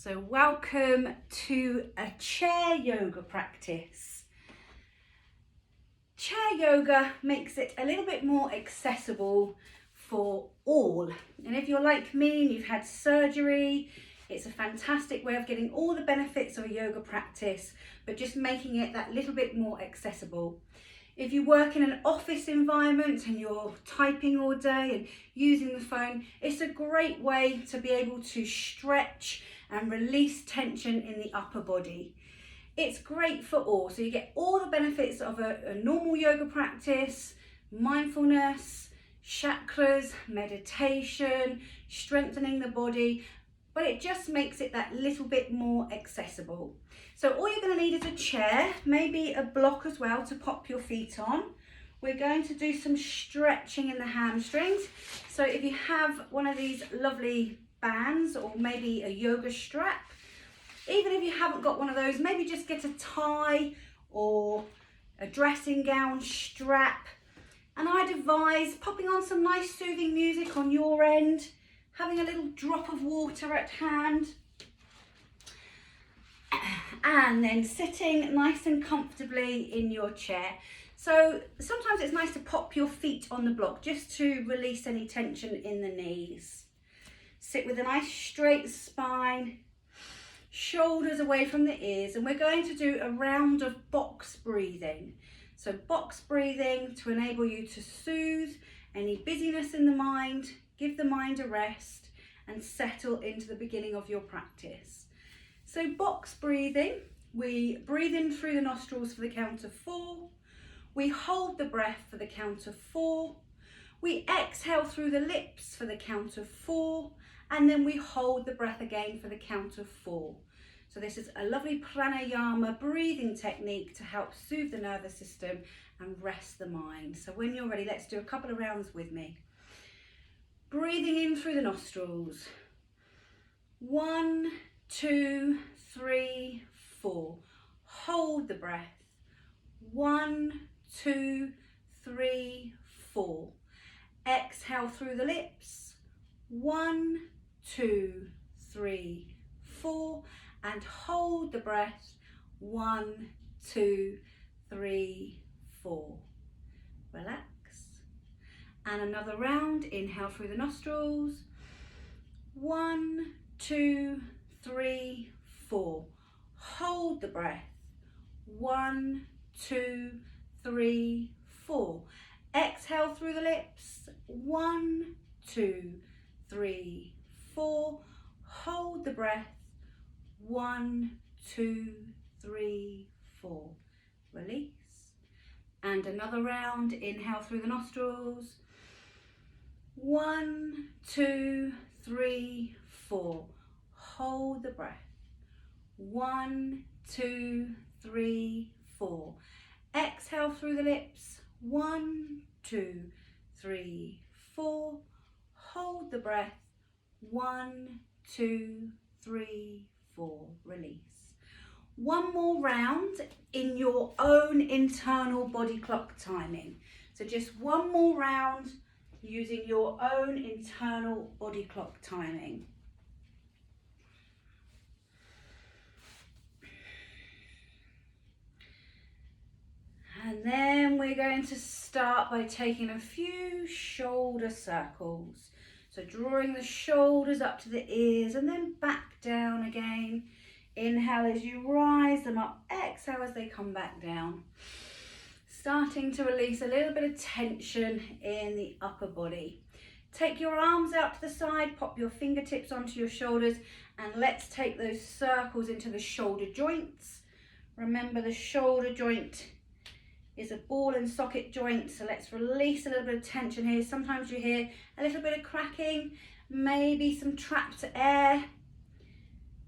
So welcome to a chair yoga practice. Chair yoga makes it a little bit more accessible for all. And if you're like me and you've had surgery, it's a fantastic way of getting all the benefits of a yoga practice, but just making it that little bit more accessible. If you work in an office environment and you're typing all day and using the phone, it's a great way to be able to stretch and release tension in the upper body. It's great for all, so you get all the benefits of a normal yoga practice, mindfulness, chakras, meditation, strengthening the body, but it just makes it that little bit more accessible. So all you're going to need is a chair, maybe a block as well to pop your feet on. We're going to do some stretching in the hamstrings. So if you have one of these lovely bands or maybe a yoga strap, even if you haven't got one of those, maybe just get a tie or a dressing gown strap. And I'd advise popping on some nice soothing music on your end, having a little drop of water at hand, and then sitting nice and comfortably in your chair. So sometimes it's nice to pop your feet on the block just to release any tension in the knees. Sit with a nice straight spine, shoulders away from the ears, and we're going to do a round of box breathing. So box breathing to enable you to soothe any busyness in the mind, give the mind a rest, and settle into the beginning of your practice. So box breathing, we breathe in through the nostrils for the count of 4. We hold the breath for the count of 4. We exhale through the lips for the count of 4. And then we hold the breath again for the count of 4. So this is a lovely pranayama breathing technique to help soothe the nervous system and rest the mind. So when you're ready, let's do a couple of rounds with me. Breathing in through the nostrils. 1, 2, 3, 4. Hold the breath. 1, 2, 3, 4. Exhale through the lips. 1, 2, 3, 4. And hold the breath. 1, 2, 3, 4. Relax. And another round. Inhale through the nostrils. 1, 2, 3, 4. Hold the breath. 1, 2, 3, 4. Exhale through the lips. 1, 2, 3, 4. Hold the breath. 1, 2, 3, 4. Release. And another round. Inhale through the nostrils. 1, 2, 3, 4. Hold the breath. 1, 2, 3, 4. Exhale through the lips. 1, 2, 3, 4. Hold the breath. 1, 2, 3, 4. Release. One more round in your own internal body clock timing. So just one more round using your own internal body clock timing. And then we're going to start by taking a few shoulder circles. So drawing the shoulders up to the ears and then back down again. Inhale as you rise them up, exhale as they come back down. Starting to release a little bit of tension in the upper body. Take your arms out to the side, pop your fingertips onto your shoulders, and let's take those circles into the shoulder joints. Remember, the shoulder joint is a ball and socket joint, so let's release a little bit of tension here. Sometimes you hear a little bit of cracking, maybe some trapped air.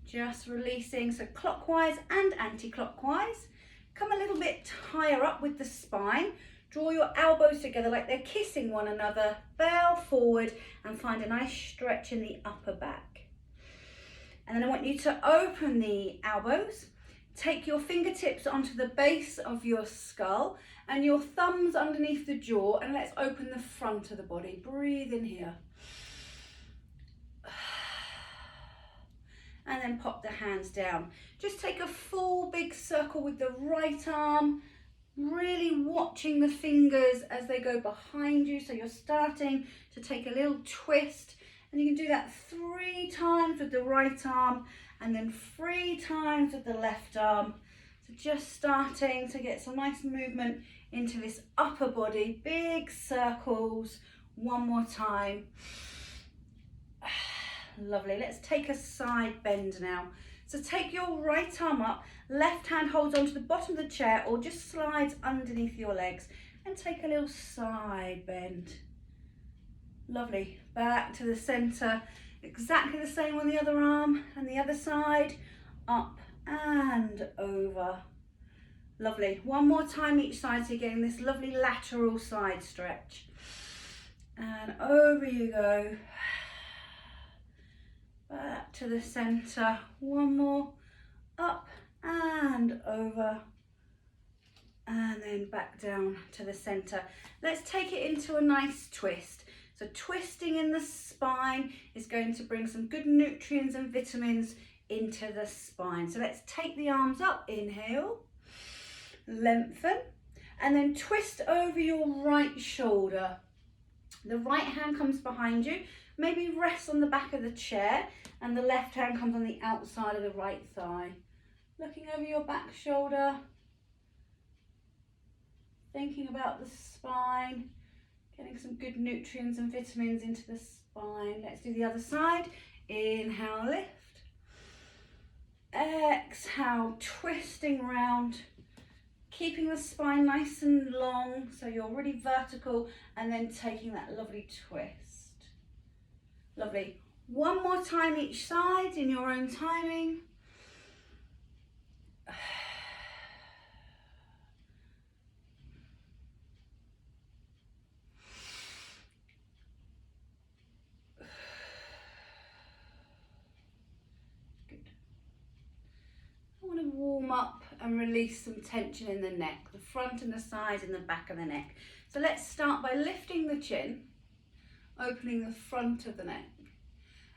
Just releasing, so clockwise and anti-clockwise. Come a little bit higher up with the spine. Draw your elbows together like they're kissing one another. Bow forward and find a nice stretch in the upper back. And then I want you to open the elbows. Take your fingertips onto the base of your skull and your thumbs underneath the jaw, and let's open the front of the body. Breathe in here. and then pop the hands down. Just take a full big circle with the right arm, really watching the fingers as they go behind you. So you're starting to take a little twist, and you can do that 3 times with the right arm and then 3 times with the left arm. So just starting to get some nice movement into this upper body, big circles. One more time. Lovely. Let's take a side bend now. So take your right arm up, left hand holds onto the bottom of the chair or just slides underneath your legs, and take a little side bend. Lovely. Back to the center. Exactly the same on the other arm and the other side. Up and over. Lovely. One more time each side, so you're getting this lovely lateral side stretch. And over you go. Back to the center. One more. Up and over. And then back down to the center. Let's take it into a nice twist. So twisting in the spine is going to bring some good nutrients and vitamins into the spine. So let's take the arms up. Inhale. Lengthen. And then twist over your right shoulder. The right hand comes behind you. Maybe rest on the back of the chair, and the left hand comes on the outside of the right thigh. Looking over your back shoulder, thinking about the spine, getting some good nutrients and vitamins into the spine. Let's do the other side. Inhale, lift. Exhale, twisting round, keeping the spine nice and long so you're really vertical, and then taking that lovely twist. Lovely. One more time each side in your own timing. Good. I want to warm up and release some tension in the neck, the front and the sides and the back of the neck. So let's start by lifting the chin, opening the front of the neck,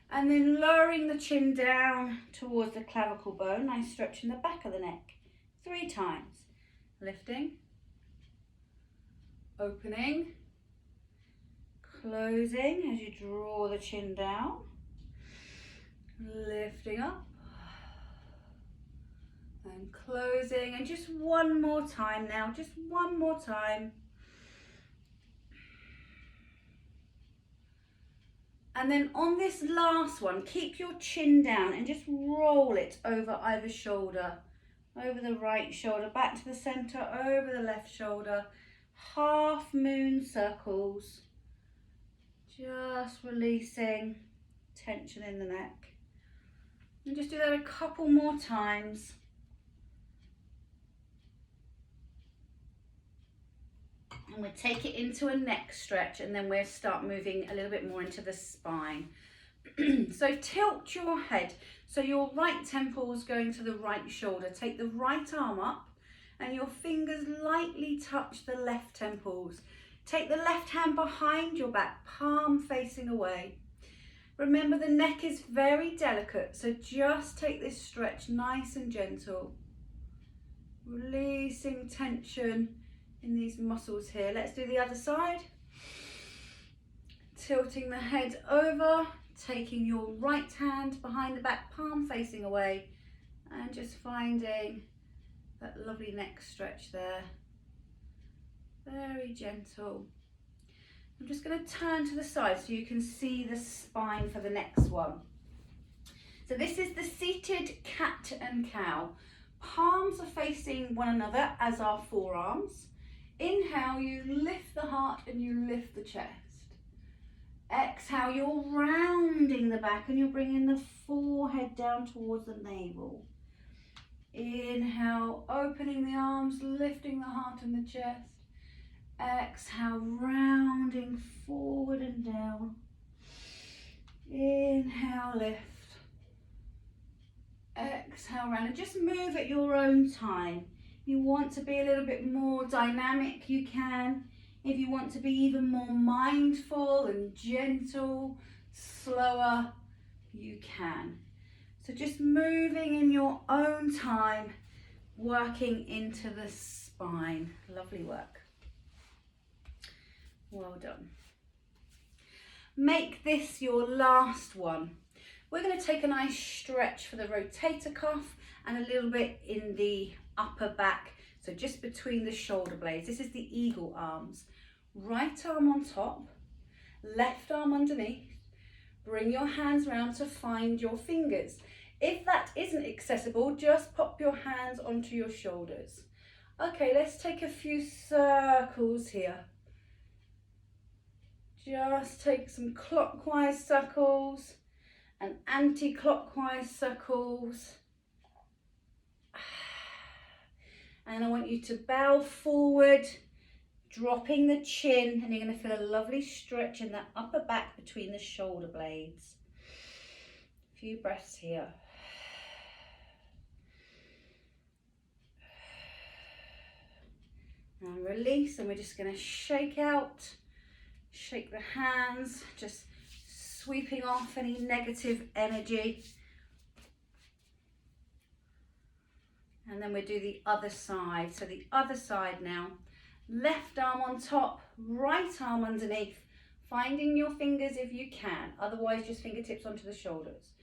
and then lowering the chin down towards the clavicle bone. Nice stretch in the back of the neck. 3 times. Lifting, opening, closing as you draw the chin down, lifting up, and closing. And just one more time now, just one more time. And then on this last one, keep your chin down and just roll it over either shoulder, over the right shoulder, back to the center, over the left shoulder. Half moon circles, just releasing tension in the neck. And just do that a couple more times. And we'll take it into a neck stretch, and then we'll start moving a little bit more into the spine. So tilt your head. So your right temple is going to the right shoulder. Take the right arm up and your fingers lightly touch the left temples. Take the left hand behind your back, palm facing away. Remember, the neck is very delicate, so just take this stretch nice and gentle. Releasing tension in these muscles here. Let's do the other side. Tilting the head over, taking your right hand behind the back, palm facing away, and just finding that lovely neck stretch there. Very gentle. I'm just going to turn to the side so you can see the spine for the next one. So this is the seated cat and cow. Palms are facing one another, as are forearms. Inhale, you lift the heart and you lift the chest. Exhale, you're rounding the back and you're bringing the forehead down towards the navel. Inhale, opening the arms, lifting the heart and the chest. Exhale, rounding forward and down. Inhale, lift. Exhale, round, and just move at your own time. If you want to be a little bit more dynamic, you can. If you want to be even more mindful and gentle, slower, you can. So just moving in your own time, working into the spine. Lovely work. Well done. Make this your last one. We're going to take a nice stretch for the rotator cuff and a little bit in the upper back, so just between the shoulder blades. This is the eagle arms. Right arm on top, left arm underneath. Bring your hands round to find your fingers. If that isn't accessible, just pop your hands onto your shoulders. Okay, let's take a few circles here. Just take some clockwise circles and anti-clockwise circles. And I want you to bow forward, dropping the chin, and you're going to feel a lovely stretch in that upper back between the shoulder blades. A few breaths here. And release, and we're just going to shake out, shake the hands, just sweeping off any negative energy. And then we do the other side. So the other side now. Left arm on top, right arm underneath, finding your fingers if you can, otherwise just fingertips onto the shoulders.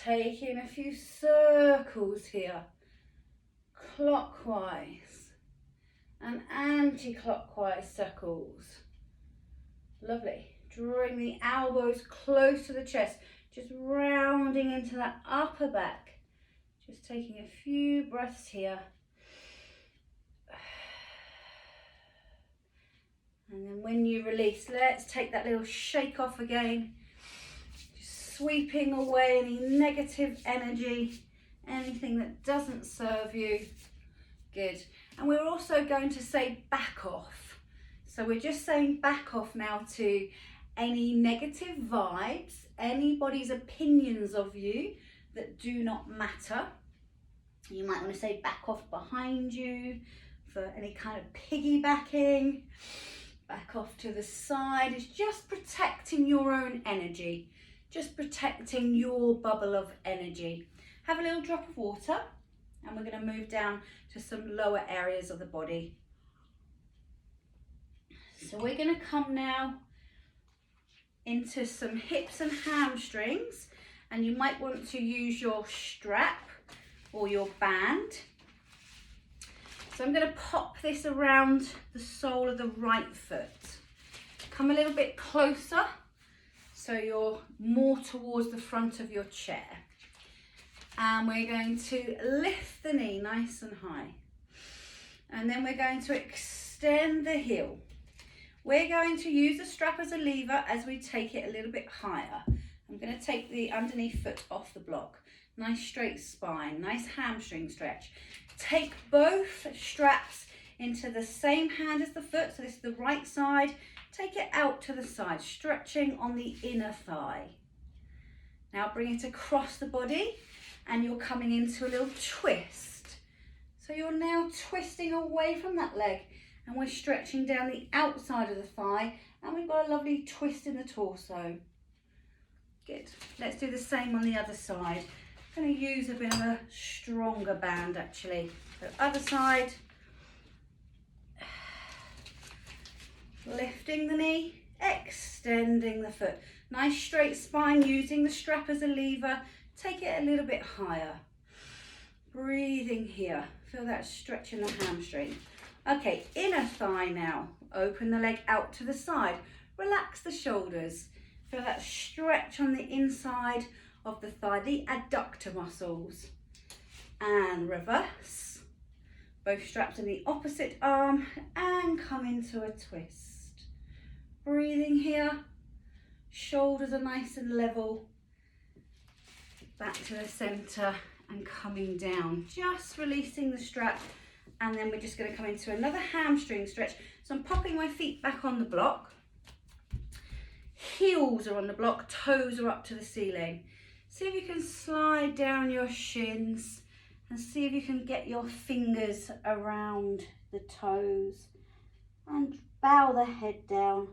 Taking a few circles here, clockwise and anti-clockwise circles. Lovely. Drawing the elbows close to the chest, just rounding into that upper back. Just taking a few breaths here. And then when you release, let's take that little shake off again. Just sweeping away any negative energy, anything that doesn't serve you. Good. And we're also going to say back off. So we're just saying back off now to any negative vibes, anybody's opinions of you that do not matter. You might want to say back off behind you for any kind of piggybacking. Back off to the side. It's just protecting your own energy, just protecting your bubble of energy. Have a little drop of water, and we're going to move down to some lower areas of the body. So we're going to come now into some hips and hamstrings, and you might want to use your strap or your band. So I'm going to pop this around the sole of the right foot. Come a little bit closer so you're more towards the front of your chair. And we're going to lift the knee nice and high. And then we're going to extend the heel. We're going to use the strap as a lever as we take it a little bit higher. I'm going to take the underneath foot off the block. Nice straight spine, nice hamstring stretch. Take both straps into the same hand as the foot, so this is the right side. Take it out to the side, stretching on the inner thigh. Now bring it across the body, and you're coming into a little twist. So you're now twisting away from that leg, and we're stretching down the outside of the thigh, and we've got a lovely twist in the torso. Good. Let's do the same on the other side. I'm going to use a bit of a stronger band actually. So other side. Lifting the knee, extending the foot. Nice straight spine, using the strap as a lever. Take it a little bit higher. Breathing here. Feel that stretch in the hamstring. Okay, inner thigh now. Open the leg out to the side. Relax the shoulders. Feel that stretch on the inside of the thigh, the adductor muscles. And reverse. Both straps in the opposite arm and come into a twist. Breathing here. Shoulders are nice and level. Back to the center and coming down. Just releasing the strap, and then we're just going to come into another hamstring stretch. So I'm popping my feet back on the block. Heels are on the block, toes are up to the ceiling. See if you can slide down your shins and see if you can get your fingers around the toes and bow the head down.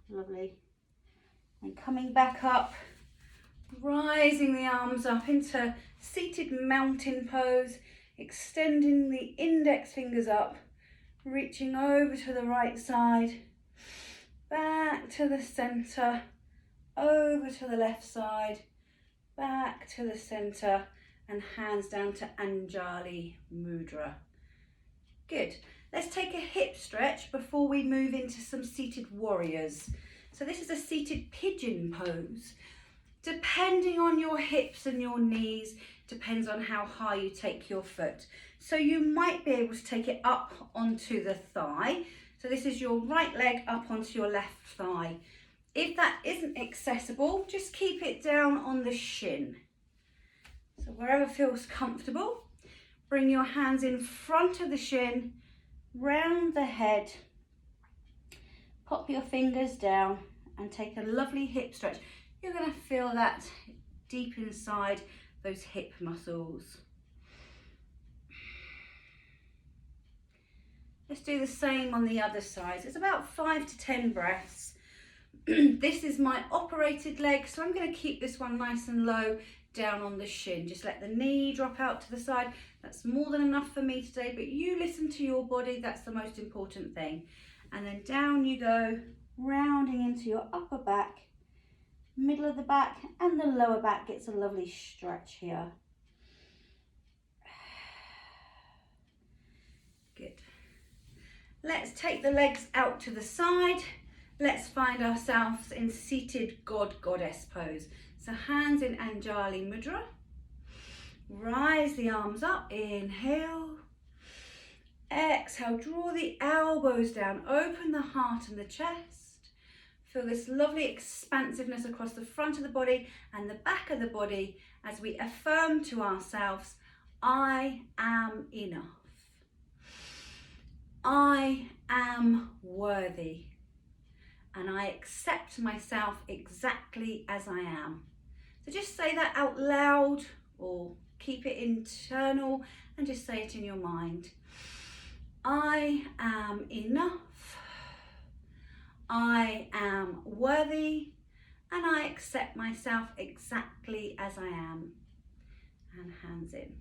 Lovely. And coming back up, rising the arms up into seated mountain pose, extending the index fingers up, reaching over to the right side, back to the center, over to the left side, back to the center, and hands down to Anjali Mudra. Good. Let's take a hip stretch before we move into some seated warriors. So this is a seated pigeon pose. Depending on your hips and your knees, depends on how high you take your foot. So you might be able to take it up onto the thigh. So this is your right leg up onto your left thigh. If that isn't accessible, just keep it down on the shin. So wherever feels comfortable, bring your hands in front of the shin, round the head, pop your fingers down and take a lovely hip stretch. You're going to feel that deep inside those hip muscles. Let's do the same on the other side. It's about 5 to 10 breaths. This is my operated leg, so I'm going to keep this one nice and low down on the shin. Just let the knee drop out to the side. That's more than enough for me today, but you listen to your body. That's the most important thing. And then down you go, rounding into your upper back, middle of the back, and the lower back gets a lovely stretch here. Good. Let's take the legs out to the side. Let's find ourselves in seated God-Goddess pose. So hands in Anjali Mudra. Rise the arms up, inhale. Exhale, draw the elbows down, open the heart and the chest. Feel this lovely expansiveness across the front of the body and the back of the body as we affirm to ourselves, I am enough. I am worthy. And I accept myself exactly as I am. So just say that out loud or keep it internal and just say it in your mind. I am enough. I am worthy and I accept myself exactly as I am. And hands in.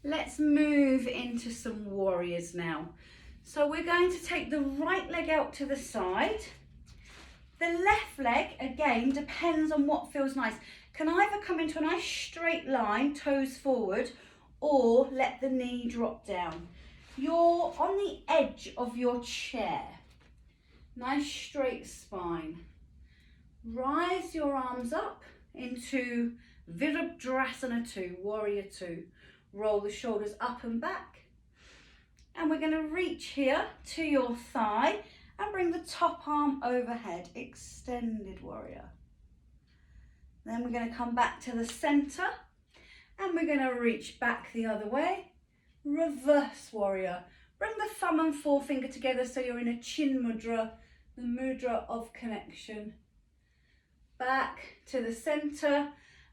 Let's move into some warriors now. So we're going to take the right leg out to the side. The left leg, again, depends on what feels nice. Can either come into a nice straight line, toes forward, or let the knee drop down. You're on the edge of your chair. Nice straight spine. Rise your arms up into Virabhadrasana 2, Warrior 2. Roll the shoulders up and back. And we're going to reach here to your thigh and bring the top arm overhead, extended warrior. Then we're going to come back to the center and we're going to reach back the other way, reverse warrior. Bring the thumb and forefinger together so you're in a chin mudra, the mudra of connection. Back to the center.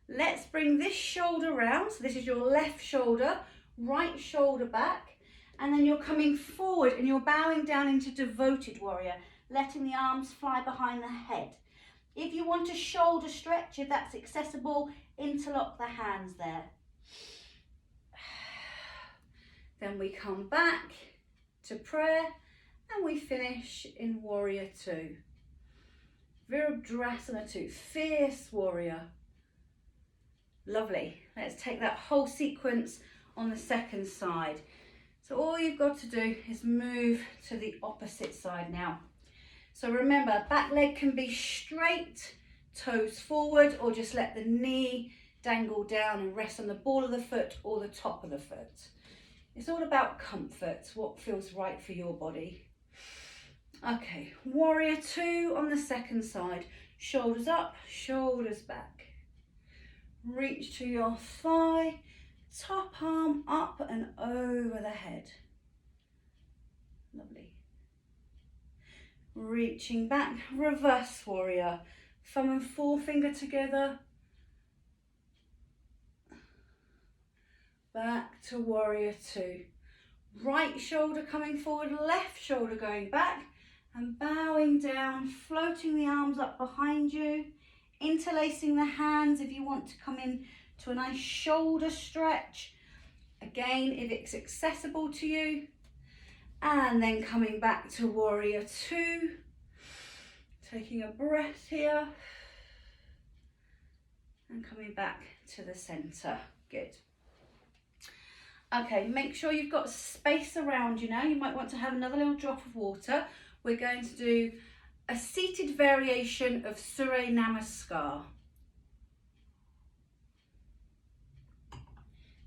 Let's bring this shoulder round. So this is your left shoulder, right shoulder back. And then you're coming forward and you're bowing down into devoted warrior, letting the arms fly behind the head. If you want a shoulder stretch, if that's accessible, interlock the hands there. Then we come back to prayer and we finish in Warrior 2. Virabhadrasana 2, fierce warrior. Lovely. Let's take that whole sequence on the second side. So all you've got to do is move to the opposite side now. So remember, back leg can be straight, toes forward, or just let the knee dangle down and rest on the ball of the foot or the top of the foot. It's all about comfort, what feels right for your body. Okay, Warrior 2 on the second side. Shoulders up, shoulders back. Reach to your thigh. Top arm up and over the head. Lovely. Reaching back, reverse warrior. Thumb and forefinger together. Back to Warrior 2. Right shoulder coming forward, left shoulder going back. And bowing down, floating the arms up behind you, interlacing the hands if you want to come in to a nice shoulder stretch. Again, if it's accessible to you. And then coming back to warrior two. Taking a breath here. And coming back to the center. Good. Okay, make sure you've got space around you now. You might want to have another little drop of water. We're going to do a seated variation of Surya Namaskar.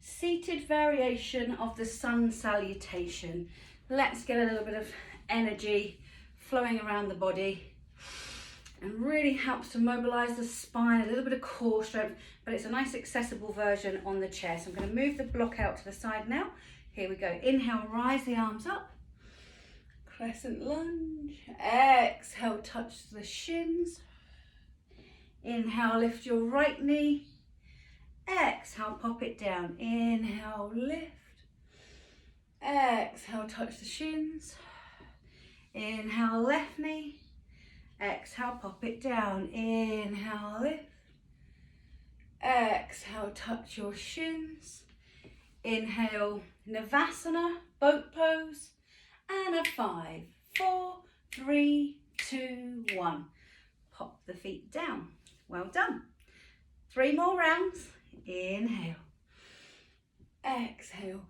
Seated variation of the sun salutation. Let's get a little bit of energy flowing around the body, and really helps to mobilize the spine, a little bit of core strength, but it's a nice accessible version on the chair. So I'm going to move the block out to the side now. Here we go. Inhale, rise the arms up. Crescent lunge. Exhale, touch the shins. Inhale, lift your right knee. Exhale, pop it down. Inhale, lift. Exhale, touch the shins. Inhale, left knee. Exhale, pop it down. Inhale, lift. Exhale, touch your shins. Inhale, Navasana, boat pose. And a 5, 4, 3, 2, 1. Pop the feet down. Well done. 3 more rounds. Inhale. Exhale.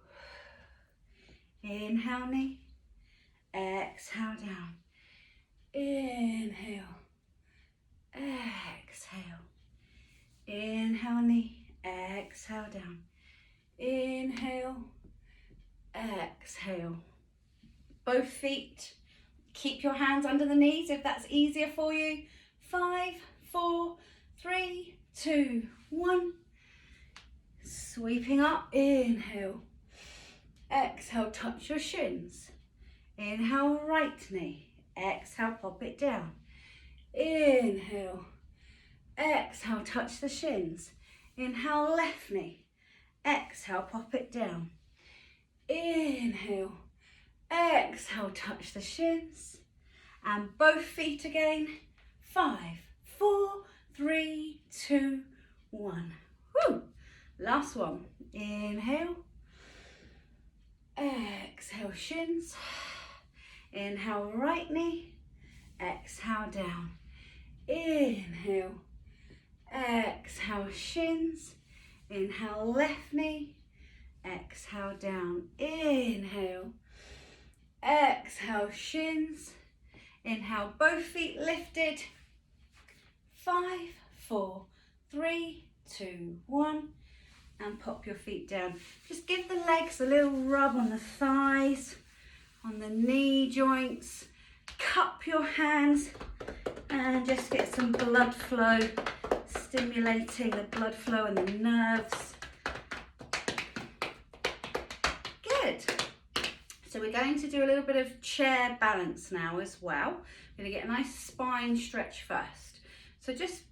Inhale, knee. Exhale, down. Inhale. Exhale. Inhale, knee. Exhale, down. Inhale. Exhale. Both feet. Keep your hands under the knees if that's easier for you. 5, 4, 3, 2, 1. Sweeping up. Inhale. Exhale, touch your shins. Inhale, right knee. Exhale, pop it down. Inhale. Exhale, touch the shins. Inhale, left knee. Exhale, pop it down. Inhale. Exhale, touch the shins. And both feet again. 5, 4, 3, 2, 1. Woo! Last one. Inhale. Exhale, shins. Inhale, right knee. Exhale, down. Inhale. Exhale, shins. Inhale, left knee. Exhale, down. Inhale. Exhale, shins. Inhale, both feet lifted. 5, 4, 3, 2, 1. And pop your feet down. Just give the legs a little rub on the thighs, on the knee joints. Cup your hands and just get some blood flow, stimulating the blood flow and the nerves. Good. So we're going to do a little bit of chair balance now as well. We're going to get a nice spine stretch first. So just